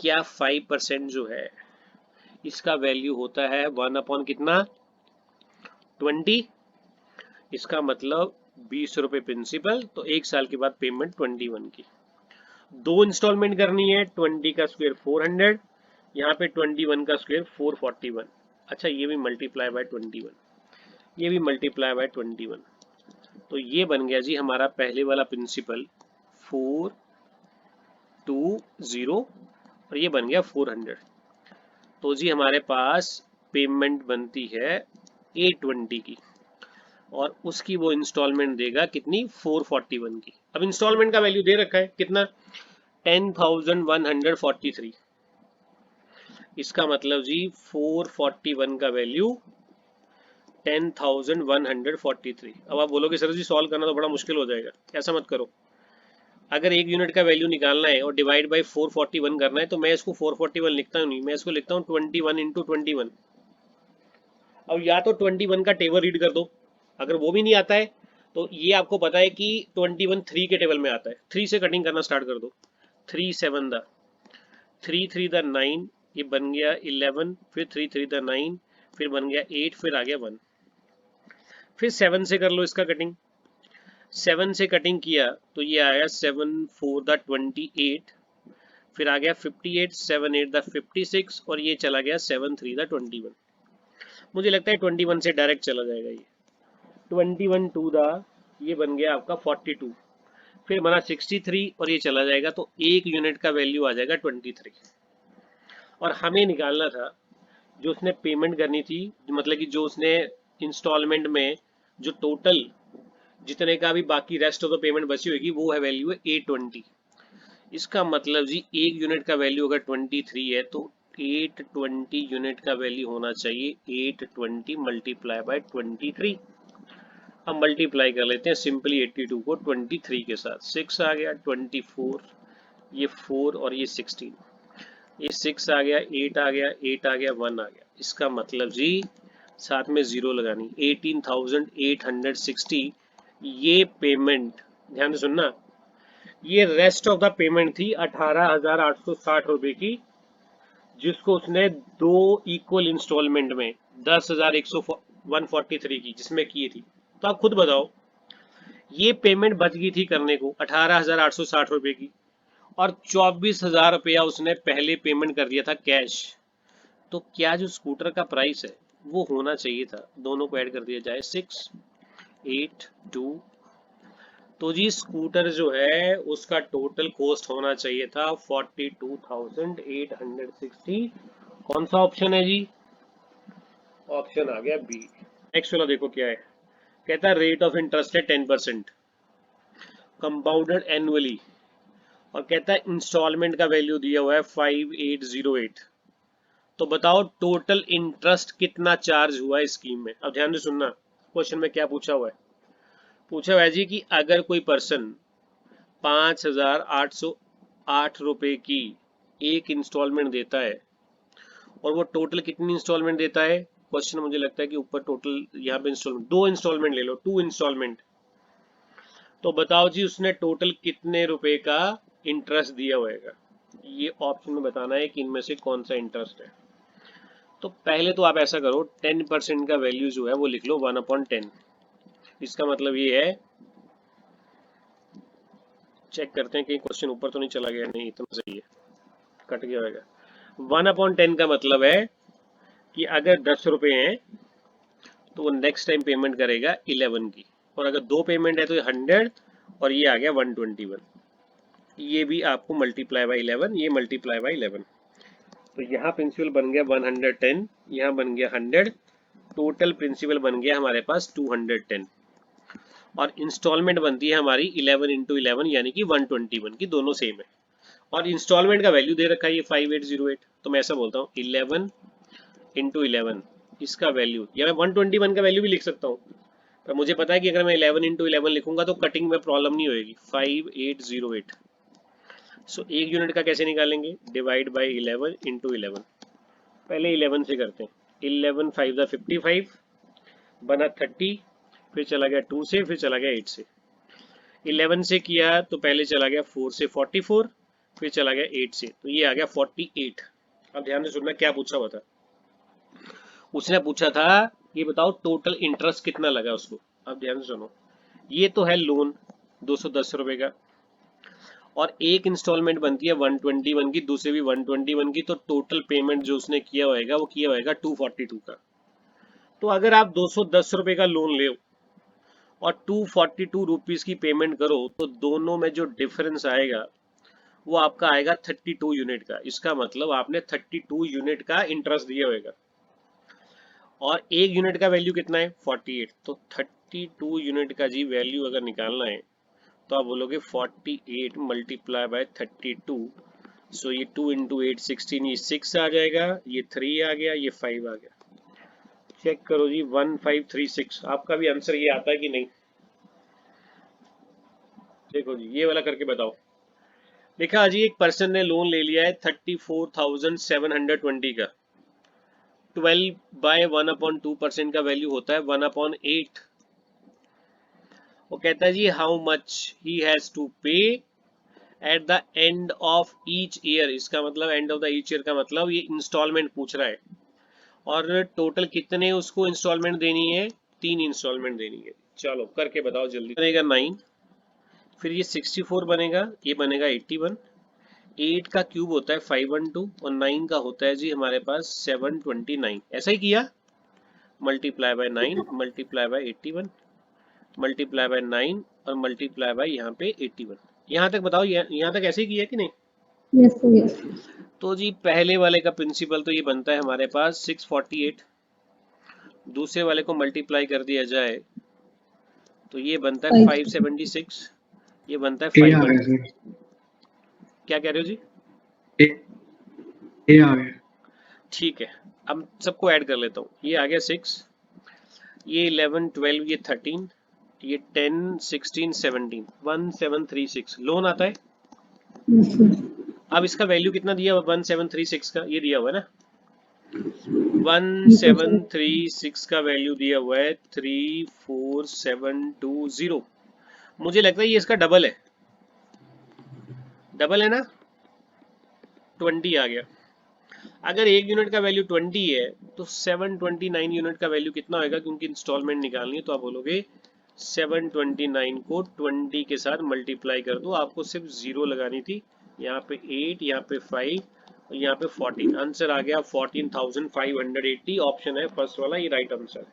क्या 5% जो है इसका वैल्यू होता है 1 अपॉन कितना 20। इसका मतलब 20 रुपए प्रिंसिपल, तो 1 साल के बाद पेमेंट 21 की। 2 इंस्टॉलमेंट करनी है, 20 का स्क्वायर 400, यहाँ पे 21 का स्क्वायर 441। अच्छा ये भी मल्टीप्लाई बाय 21, ये भी मल्टीप्लाई बाय 21। तो ये बन गया जी हमारा पहले वाला प्रिंसिपल 420 और ये बन गया 400। तो जी हमारे पास पेमेंट बनती है 820 की और उसकी वो इंस्टॉलमेंट देगा कितनी 441 की। अब इंस्टॉलमेंट का वैल्यू दे रखा है कितना 10,143। इसका मतलब जी 441 का वैल्यू 10,143। अब आप बोलोगे सर जी सॉल्व करना तो बड़ा मुश्किल हो जाएगा। ऐसा मत करो, अगर एक यूनिट का वैल्यू निकालना है और डिवाइड बाय 441 करना है तो मैं इसको 441 लिखता हूँ नहीं, मैं इसको लिखता हूँ 21 इंटू 21। अब या तो 21 का टेबल रीड कर दो, अगर वो भी नहीं आता है तो ये आपको पता है कि 21 3 के टेबल में आता है, 3 से कटिंग करना स्टार्ट कर दो। 3 7 द 3 3 द 9, ये बन गया 11, फिर 3 3 द 9, फिर बन गया 8, फिर आ गया 1। फिर 7 से कर लो इसका कटिंग, 7 से कटिंग किया तो ये आया 7 4 द 28, फिर आ गया 58, 7 8 द 56 और ये चला गया 7 3 द 21। मुझे लगता है 21 से डायरेक्ट चला जाएगा ये। 21 2 द ये बन गया आपका 42, फिर बना 63 और ये चला जाएगा तो एक यूनिट का वैल्यू आ जाएगा 23। और हमें निकालना था जो उसने पेमेंट करनी थी, मतलब कि जो उसने इंस्टॉलमेंट में जो टोटल जितने का भी बाकी रेस्ट ऑफ द पेमेंट बची होगी वो है वैल्यू है 820। इसका मतलब जी एक यूनिट का वैल्यू अगर 23 है तो 820 यूनिट का वैल्यू होना चाहिए 820 मल्टीप्लाई बाय 23। हम मल्टीप्लाई कर लेते हैं सिंपली 82 को 23 के साथ, 6 आ गया 24, ये 4 और ये 16, ये 6 आ गया 8 आ गया 8 आ गया 1 आ गया। इसका मतलब जी साथ में जीरो लगानी 18,860। ये पेमेंट ध्यान से सुनना, ये रेस्ट ऑफ द पेमेंट थी 18,860 रुपए की, जिसको उसने 2 इक्वल इंस्टॉलमेंट में 10,143 की जिसमें की थी। तो आप खुद बताओ ये पेमेंट बच गई थी करने को 18,860 रुपए की और 24,000 रुपया उसने पहले पेमेंट कर दिया था कैश। तो क्या जो स्कूटर का प्राइस है वो होना चाहिए था, दोनों को ऐड कर दिया जाए 6 8 2, तो जी स्कूटर जो है उसका टोटल कॉस्ट होना चाहिए था 42,860। कौन सा ऑप्शन है जी? ऑप्शन आ गया बी। नेक्स्ट वाला देखो क्या है, कहता है रेट ऑफ इंटरेस्ट है 10% कंपाउंडेड एनुअली और कहता है इंस्टॉलमेंट का वैल्यू दिया हुआ है 5808। तो बताओ टोटल इंटरेस्ट कितना चार्ज हुआ है स्कीम में। अब ध्यान से सुनना क्वेश्चन में क्या पूछा हुआ है, पूछा हुआ है जी कि अगर कोई पर्सन 5,808 रुपए की एक इंस्टॉलमेंट देता है और वो टोटल कितनी इंस्टॉलमेंट देता है, क्वेश्चन मुझे लगता है कि ऊपर टोटल यहाँ पे इंस्टॉलमेंट 2 इंस्टॉलमेंट ले लो, 2 इंस्टॉलमेंट। तो बताओ जी उसने टोटल कितने रुपए का इंटरेस्ट दिया होगा। ये ऑप्शन में बताना है कि इनमें से कौन सा इंटरेस्ट है। तो पहले तो आप ऐसा करो 10% का वैल्यू जो है वो लिख लो 1/10। इसका मतलब ये है, चेक करते हैं कि क्वेश्चन ऊपर तो नहीं चला गया, नहीं इतना सही है, कट गया होगा। 1/10 का मतलब है कि अगर 10 रुपए हैं तो वो नेक्स्ट टाइम पेमेंट करेगा 11 की, और अगर 2 पेमेंट है तो 100 और ये आ गया 121। ये भी आपको मल्टीप्लाई बाय 11, ये मल्टीप्लाई बाय 11। तो यहाँ प्रिंसिपल बन गया 110, यहाँ बन गया 100, टोटल प्रिंसिपल बन गया हमारे पास 210। और इंस्टॉलमेंट बनती है हमारी 11 इंटू 11 यानी कि 121 की, दोनों सेम है। और इंस्टॉलमेंट का वैल्यू दे रखा है ये 5808, तो मैं ऐसा बोलता हूँ 11 इंटू 11 इसका वैल्यू, या मैं 121 का वैल्यू भी लिख सकता हूँ, पर मुझे पता है कि अगर मैं 11 इंटू 11 लिखूंगा तो कटिंग में प्रॉब्लम नहीं होगी। 5808। सो एक यूनिट का कैसे निकालेंगे, डिवाइड बाई 11 इंटू 11। पहले 11 से करते हैं, 11 5 55 बना 30, फिर चला गया 2 से, फिर चला गया 8 से। 11 से किया तो पहले चला गया 4 से 44, फिर चला गया 8 से, तो ये आ गया 48। अब ध्यान से सुनना क्या पूछा हुआ था। उसने पूछा था ये बताओ टोटल इंटरेस्ट कितना लगा उसको। अब ध्यान से सुनो, ये तो है लोन 210 रुपए का, और एक इंस्टॉलमेंट बनती है 121 की, दूसरी भी 121 की, तो टोटल पेमेंट जो उसने किया होगा वो किया होगा 242 का। तो अगर आप 210 रुपए का लोन ले और 242 रुपीज की पेमेंट करो तो दोनों में जो डिफरेंस आएगा वो आपका आएगा 32 यूनिट का। इसका मतलब आपने 32 यूनिट का इंटरेस्ट दिया होगा, और एक यूनिट का वैल्यू कितना है 48, तो 32 यूनिट का जी वैल्यू अगर निकालना है तो आप बोलोगे 48 मल्टीप्लाई बाय 32। सो ये 2 इंटू 8 16, ये 6 आ जाएगा, ये 3 आ गया, ये 5 आ गया। चेक करो जी 1536। आपका भी आंसर ये आता है कि नहीं, देखो जी ये वाला करके बताओ। देखा जी एक पर्सन ने लोन ले लिया है 34,720 का, 12 बाय 1/2% का वैल्यू होता है 1/8। वो कहता है जी how much he has to pay at the end of each year. इसका मतलब end of the each year का मतलब ये इंस्टॉलमेंट पूछ रहा है, और टोटल कितने उसको इंस्टॉलमेंट देनी है, 3 इंस्टॉलमेंट देनी है। चलो करके बताओ जल्दी। बनेगा 9, फिर ये 64 बनेगा, ये बनेगा 81, 8 का क्यूब होता है 512, और 9 का होता है जी हमारे पास 729। ऐसा ही किया, multiply by 9 multiply by 81 multiply by 9 और मल्टीप्लाई बाय यहाँ पे 81। यहाँ तक बताओ, यहाँ तक ऐसे ही किया कि नहीं। Yes sir yes. तो जी पहले वाले का प्रिंसिपल तो ये बनता है हमारे पास 648, दूसरे वाले को मल्टीप्लाई कर दिया जाए तो ये बनता है 576, ये बनता है ए आ 500। गया सर, क्या कह रहे हो जी, ए ए आ गया। ठीक है। अब सबको ऐड कर लेता हूँ, ये आ गया 6, ये 11 12, ये 13, ये 10 16 17, 1736 लोन आता है। Yes sir. अब इसका वैल्यू कितना दिया हुआ 1736 का, ये दिया हुआ है ना, यस सर। 1736 का वैल्यू दिया हुआ है 34720। मुझे लगता है ये इसका डबल है, डबल है ना, 20 आ गया। अगर एक यूनिट का वैल्यू 20 है तो 729 यूनिट का वैल्यू कितना होगा, क्योंकि इंस्टॉलमेंट निकालनी है, तो आप बोलोगे 729 को 20 के साथ मल्टीप्लाई कर दो। आपको सिर्फ 0 लगानी थी, यहाँ पे 8, यहाँ पे 5 और यहाँ पे 14। आंसर आ गया 14,580। ऑप्शन है फर्स्ट वाला, ये राइट आंसर है।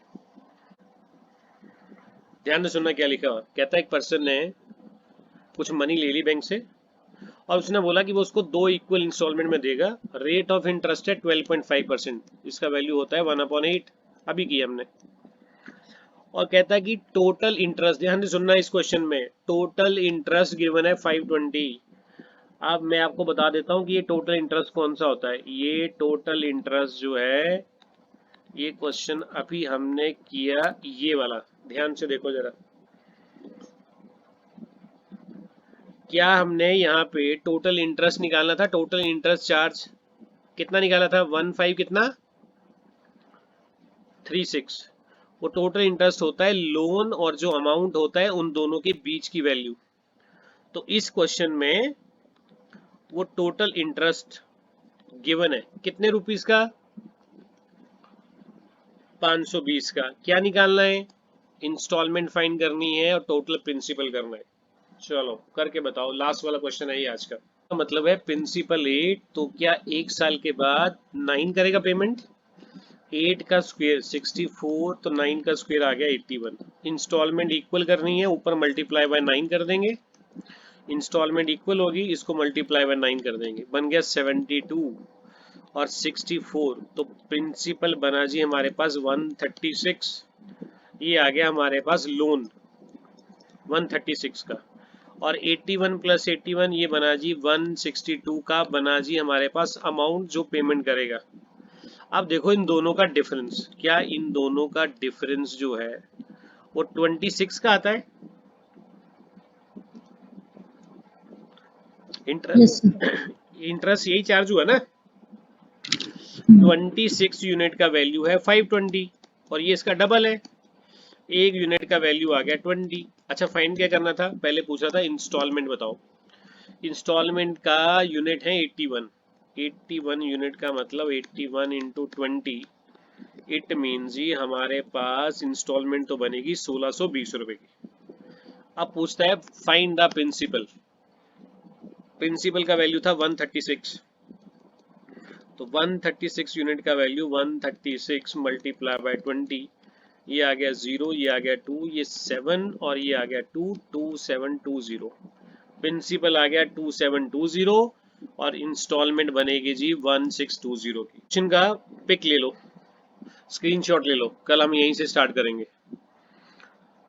ध्यान से सुनना क्या लिखा हुआ। कहता है एक पर्सन ने कुछ मनी ले ली बैंक से, और उसने बोला कि वो उसको 2 इक्वल इंस्टॉलमेंट में देगा। रेट ऑफ इंटरेस्ट है 12.5%, इसका वैल्यू होता है 1/8, अभी किया हमने। और कहता है कि टोटल इंटरेस्ट, ध्यान से सुनना इस क्वेश्चन में, टोटल इंटरेस्ट गिवन है 520। अब मैं आपको बता देता हूँ कि ये टोटल इंटरेस्ट कौन सा होता है। ये टोटल इंटरेस्ट जो है, ये क्वेश्चन अभी हमने किया ये वाला, ध्यान से देखो जरा। क्या हमने यहाँ पे टोटल इंटरेस्ट निकालना था, टोटल इंटरेस्ट चार्ज कितना निकाला था, 15 कितना 36। वो टोटल इंटरेस्ट होता है लोन और जो अमाउंट होता है उन दोनों के बीच की वैल्यू। तो इस क्वेश्चन में वो टोटल इंटरेस्ट गिवन है कितने रुपीस का, 520 का। क्या निकालना है, इंस्टॉलमेंट फाइंड करनी है और टोटल प्रिंसिपल करना है। चलो करके बताओ, लास्ट वाला क्वेश्चन है ये आज का। मतलब है प्रिंसिपल 8, तो क्या एक साल के बाद 9 करेगा पेमेंट, 8 का स्क्वायर 64, तो 9 का स्क्वायर आ गया 81। इंस्टॉलमेंट इक्वल करनी है, ऊपर मल्टीप्लाई बाय 9 कर देंगे, इंस्टॉलमेंट इक्वल होगी, इसको मल्टीप्लाई बाय 9 कर देंगे, बन गया 72 और 64। तो प्रिंसिपल बना जी हमारे पास 136, ये आ गया हमारे पास लोन। 136 का, और 81 प्लस 81 ये बना जी 162 का बना जी हमारे पास अमाउंट जो पेमेंट करेगा। अब देखो इन दोनों का डिफरेंस, क्या इन दोनों का डिफरेंस जो है वो 26 का आता है? Yes sir. इंटरेस्ट यही चार्ज हुआ ना। 26 यूनिट का वैल्यू है 520 और ये इसका डबल है, एक यूनिट का वैल्यू आ गया 20। अच्छा फाइंड क्या करना था, पहले पूछा था इंस्टॉलमेंट बताओ। इंस्टॉलमेंट का यूनिट है 81, 81 यूनिट का मतलब 81 इंटू 20, इट मीन्स जी हमारे पास इंस्टॉलमेंट तो बनेगी 1620 रुपए की। अब पूछता है फाइंड द प्रिंसिपल। प्रिंसिपल का वैल्यू था 136, तो 136 यूनिट का वैल्यू 136 मल्टीप्लाई बाय 20, ये आ गया 0, ये आ गया 2, ये 7 और ये आ गया 2, 2720। प्रिंसिपल आ गया 2720 और इंस्टॉलमेंट बनेगी जी 1620 की। क्वेश्चन का पिक ले लो, स्क्रीनशॉट ले लो, कल हम यहीं से स्टार्ट करेंगे।